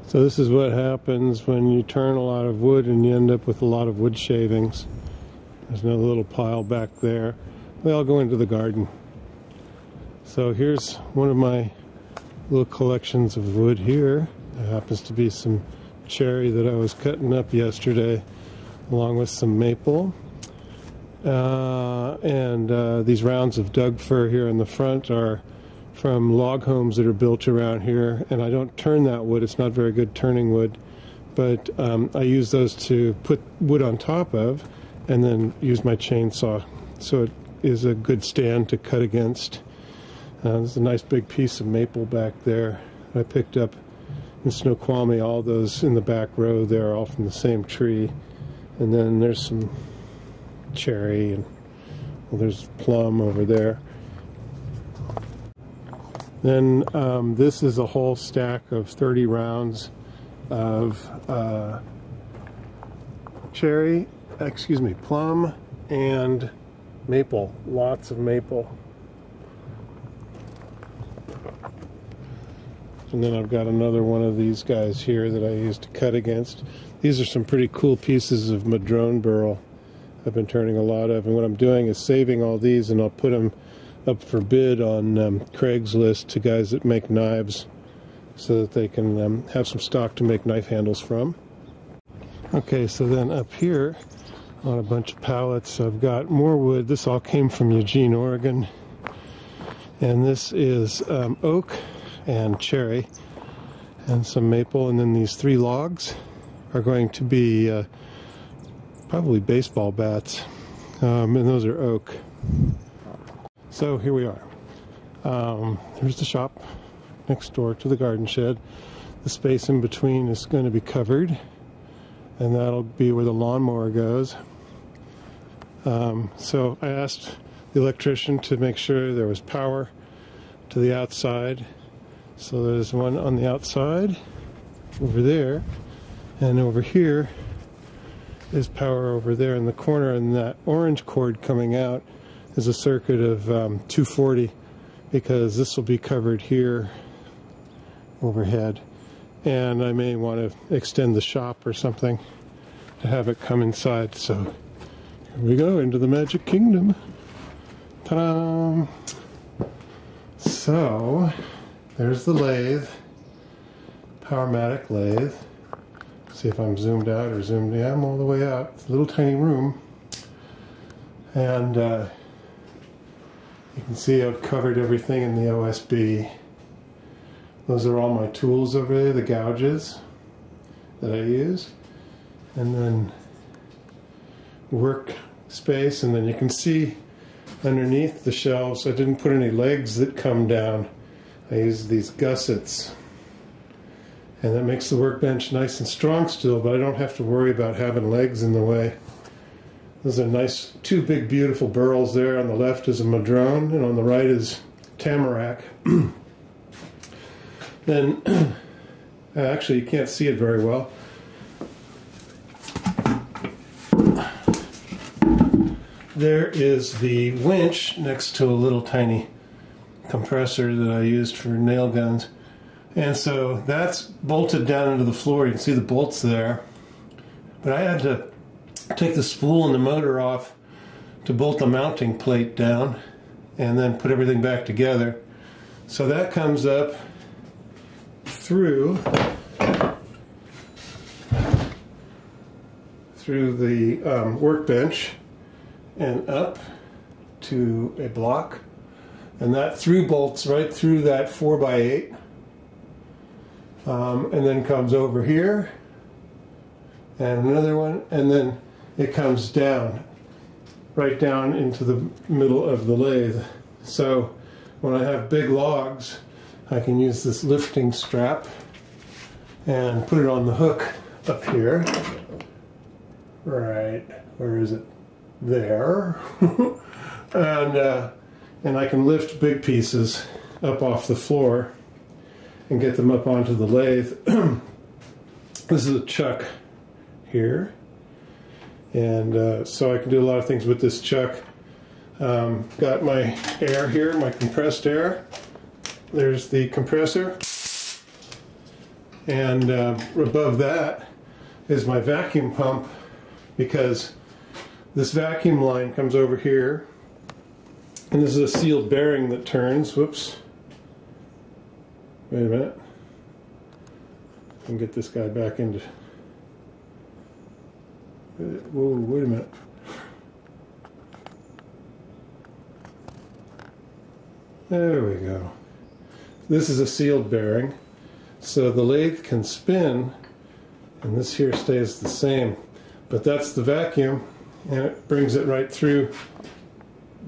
So this is what happens when you turn a lot of wood and you end up with a lot of wood shavings. There's another little pile back there. They all go into the garden. So here's one of my little collections of wood here. There happens to be some cherry that I was cutting up yesterday, along with some maple. These rounds of Doug fir here in the front are from log homes that are built around here, and I don't turn that wood. It's not very good turning wood, but I use those to put wood on top of and then use my chainsaw. So it is a good stand to cut against. There's a nice big piece of maple back there I picked up in Snoqualmie. All those in the back row there are all from the same tree. And then there's some cherry, and well, there's plum over there. Then this is a whole stack of 30 rounds of plum and maple. Lots of maple. And then I've got another one of these guys here that I use to cut against. These are some pretty cool pieces of madrone burl I've been turning a lot of. And what I'm doing is saving all these, and I'll put them up for bid on Craigslist to guys that make knives, so that they can have some stock to make knife handles from. Okay, so then up here on a bunch of pallets I've got more wood. This all came from Eugene, Oregon. And this is oak and cherry and some maple, and then these 3 logs are going to be probably baseball bats, and those are oak. So here we are. Here's the shop next door to the garden shed. The space in between is going to be covered, and that'll be where the lawnmower goes. So I asked the electrician to make sure there was power to the outside. So there's one on the outside over there, and over here is power over there in the corner, and that orange cord coming out is a circuit of 240, because this will be covered here overhead, and I may want to extend the shop or something to have it come inside. So here we go into the Magic Kingdom. Ta-da! So there's the lathe, Powermatic lathe. See if I'm zoomed out or zoomed in. I'm all the way out. It's a little tiny room. And you can see I've covered everything in the OSB. Those are all my tools over there, the gouges that I use. And then workspace, and then you can see underneath the shelves I didn't put any legs that come down. I use these gussets, and that makes the workbench nice and strong still, but I don't have to worry about having legs in the way. Those are nice, 2 big beautiful burls there. On the left is a madrone, and on the right is tamarack. Then, actually you can't see it very well. There is the winch next to a little tiny compressor that I used for nail guns. And so that's bolted down into the floor. You can see the bolts there. But I had to take the spool and the motor off to bolt the mounting plate down and then put everything back together. So that comes up through the workbench and up to a block, and that through bolts right through that 4x8, and then comes over here and another one, and then it comes down right down into the middle of the lathe. So when I have big logs, I can use this lifting strap and put it on the hook up here. Right, where is it? There. And I can lift big pieces up off the floor and get them up onto the lathe. This is a chuck here, and so I can do a lot of things with this chuck. Got my air here, my compressed air. There's the compressor, And above that is my vacuum pump, because this vacuum line comes over here, and this is a sealed bearing that turns. Whoops. Wait a minute. I can get this guy back into... Whoa, wait a minute. There we go. This is a sealed bearing, so the lathe can spin, and this here stays the same. But that's the vacuum, and it brings it right through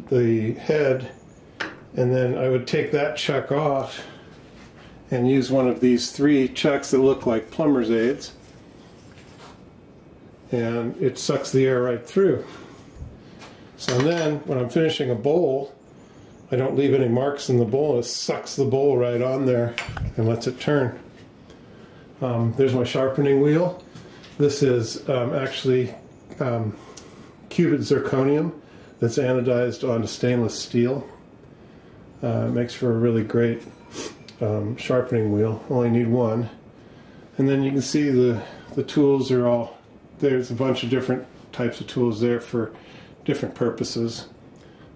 the head, and then I would take that chuck off and use one of these 3 chucks that look like plumber's aids, and it sucks the air right through. So then when I'm finishing a bowl, I don't leave any marks in the bowl. It sucks the bowl right on there and lets it turn. There's my sharpening wheel. This is actually cubic zirconium that's anodized onto stainless steel. It makes for a really great sharpening wheel. Only need one. And then you can see the tools are all, there's a bunch of different types of tools there for different purposes.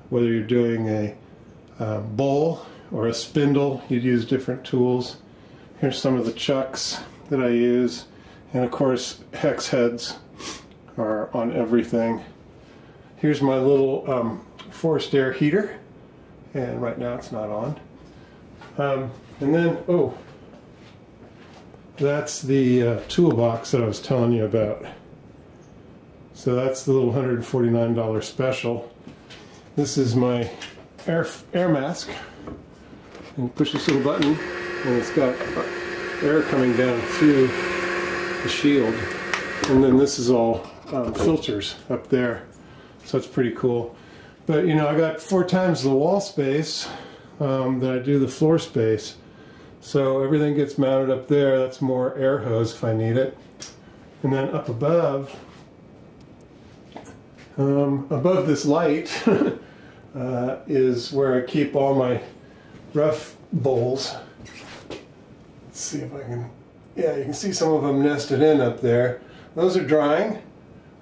Whether you're doing a bowl or a spindle, you'd use different tools. Here's some of the chucks that I use, and of course hex heads are on everything. Here's my little forced air heater, and right now it's not on. And then, oh, that's the toolbox that I was telling you about. So that's the little $149 special. This is my air mask, and push this little button and it's got air coming down through the shield, and then this is all filters up there, so it's pretty cool. But you know, I got 4 times the wall space that I do the floor space, so everything gets mounted up there. That's more air hose if I need it. And then up above this light is where I keep all my rough bowls. Let's see if I can, yeah, you can see some of them nested in up there. Those are drying.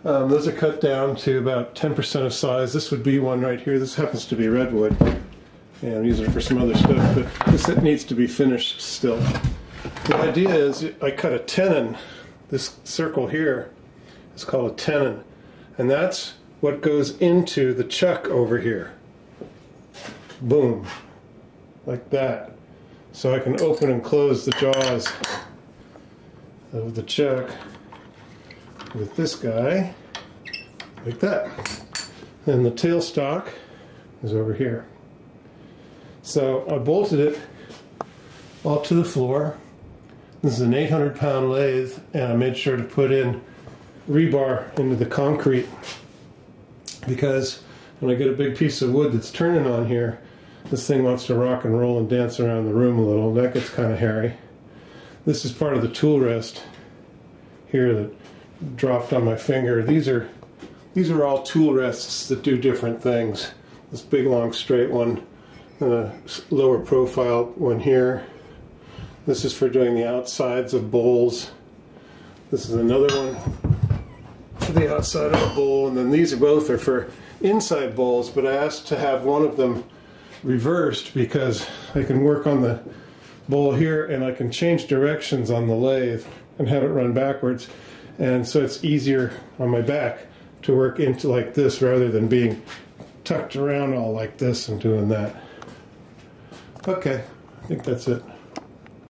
Those are cut down to about 10% of size. This would be one right here. This happens to be redwood, and I'm using it for some other stuff, but this needs to be finished still. The idea is I cut a tenon. This circle here is called a tenon, and that's what goes into the chuck over here. Boom, like that. So I can open and close the jaws of the chuck with this guy, like that. And the tailstock is over here. So I bolted it all to the floor. This is an 800-pound lathe, and I made sure to put in rebar into the concrete, because when I get a big piece of wood that's turning on here, this thing wants to rock and roll and dance around the room a little. That gets kind of hairy. This is part of the tool rest here that dropped on my finger. These are all tool rests that do different things. This big long straight one, and a lower profile one here. This is for doing the outsides of bowls. This is another one for the outside of a bowl, and then these both are for inside bowls, but I asked to have one of them reversed because I can work on the bowl here and I can change directions on the lathe and have it run backwards, and so it's easier on my back to work into like this rather than being tucked around all like this and doing that. Okay, I think that's it.